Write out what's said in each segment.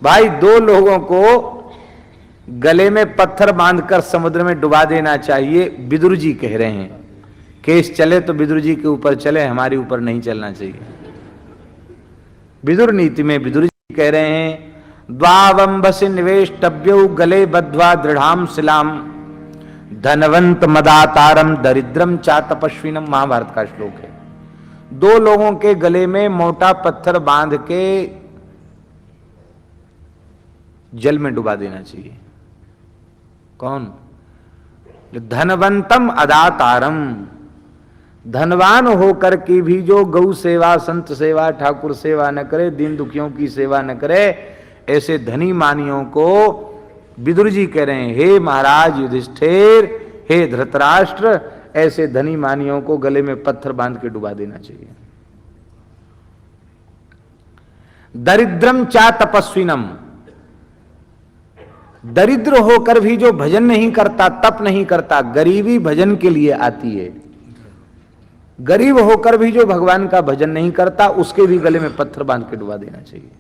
भाई दो लोगों को गले में पत्थर बांधकर समुद्र में डुबा देना चाहिए, विदुर जी कह रहे हैं। केस चले तो विदुर जी के ऊपर चले, हमारे ऊपर नहीं चलना चाहिए। विदुर नीति में विदुर जी कह रहे हैं, द्वावंबसि निवेष्टव्यौ गले बद्ध्वा दृढ़ाम शिलाम धनवंत मदातारम दरिद्रम चा तपस्विनम, महाभारत का श्लोक है। दो लोगों के गले में मोटा पत्थर बांध के जल में डुबा देना चाहिए। कौन? धनवंतम अदातारम, धनवान होकर के भी जो गौ सेवा, संत सेवा, ठाकुर सेवा न करे, दीन दुखियों की सेवा न करे, ऐसे धनी मानियों को विदुर जी कह रहे हैं, हे महाराज युधिष्ठिर, हे धृतराष्ट्र, ऐसे धनी मानियों को गले में पत्थर बांध के डुबा देना चाहिए। दरिद्रम चा तपस्विनम, दरिद्र होकर भी जो भजन नहीं करता, तप नहीं करता, गरीबी भजन के लिए आती है। गरीब होकर भी जो भगवान का भजन नहीं करता, उसके भी गले में पत्थर बांध के डुबा देना चाहिए।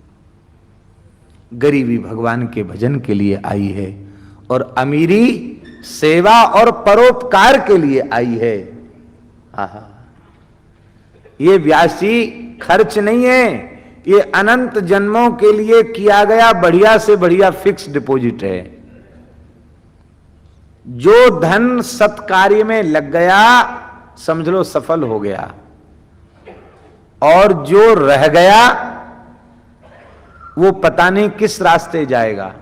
गरीबी भगवान के भजन के लिए आई है और अमीरी सेवा और परोपकार के लिए आई है। आहा, ये व्यास जी खर्च नहीं है, ये अनंत जन्मों के लिए किया गया बढ़िया से बढ़िया फिक्स डिपॉजिट है। जो धन सत्कार्य में लग गया, समझ लो सफल हो गया, और जो रह गया वो पता नहीं किस रास्ते जाएगा।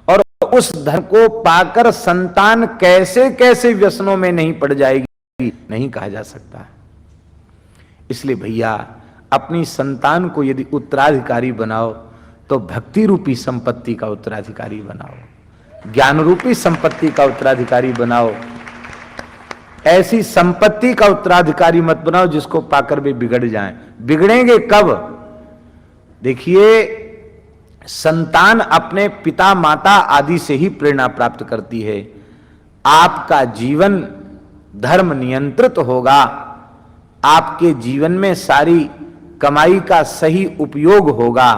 और उस धन को पाकर संतान कैसे कैसे व्यसनों में नहीं पड़ जाएगी, नहीं कहा जा सकता। इसलिए भैया, अपनी संतान को यदि उत्तराधिकारी बनाओ तो भक्ति रूपी संपत्ति का उत्तराधिकारी बनाओ, ज्ञान रूपी संपत्ति का उत्तराधिकारी बनाओ। ऐसी संपत्ति का उत्तराधिकारी मत बनाओ जिसको पाकर वे बिगड़ जाएं। बिगड़ेंगे कब? देखिए, संतान अपने पिता माता आदि से ही प्रेरणा प्राप्त करती है। आपका जीवन धर्म नियंत्रित होगा, आपके जीवन में सारी कमाई का सही उपयोग होगा,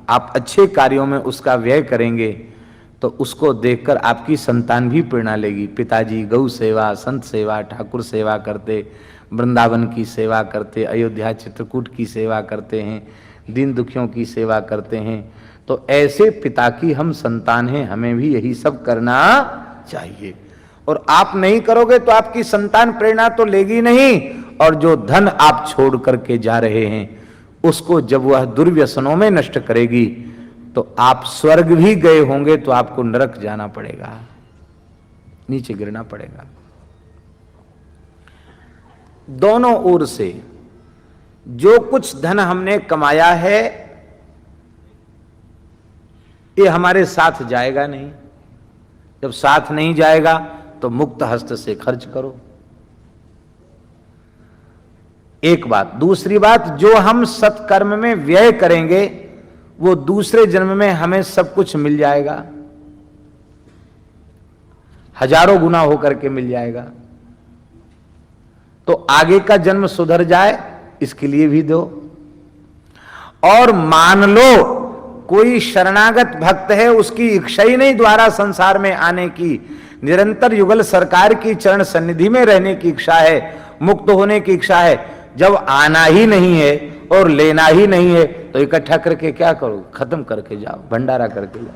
आप अच्छे कार्यों में उसका व्यय करेंगे तो उसको देखकर आपकी संतान भी प्रेरणा लेगी। पिताजी गौ सेवा, संत सेवा, ठाकुर सेवा करते, वृंदावन की सेवा करते, अयोध्या चित्रकूट की सेवा करते हैं, दीन दुखियों की सेवा करते हैं, तो ऐसे पिता की हम संतान हैं, हमें भी यही सब करना चाहिए। और आप नहीं करोगे तो आपकी संतान प्रेरणा तो लेगी नहीं, और जो धन आप छोड़ करके जा रहे हैं उसको जब वह दुर्व्यसनों में नष्ट करेगी तो आप स्वर्ग भी गए होंगे तो आपको नरक जाना पड़ेगा, नीचे गिरना पड़ेगा। दोनों ओर से जो कुछ धन हमने कमाया है ये हमारे साथ जाएगा नहीं। जब साथ नहीं जाएगा तो मुक्त हस्त से खर्च करो, एक बात। दूसरी बात, जो हम सत्कर्म में व्यय करेंगे वो दूसरे जन्म में हमें सब कुछ मिल जाएगा, हजारों गुना होकर के मिल जाएगा। तो आगे का जन्म सुधर जाए इसके लिए भी दो। और मान लो कोई शरणागत भक्त है, उसकी इच्छा ही नहीं द्वारा संसार में आने की, निरंतर युगल सरकार की चरण सन्निधि में रहने की इच्छा है, मुक्त होने की इच्छा है। जब आना ही नहीं है और लेना ही नहीं है तो इकट्ठा करके क्या करो, खत्म करके जाओ, भंडारा करके जाओ।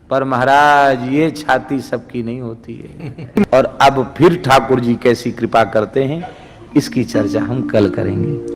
पर महाराज ये छाती सबकी नहीं होती है। और अब फिर ठाकुर जी कैसी कृपा करते हैं इसकी चर्चा हम कल करेंगे।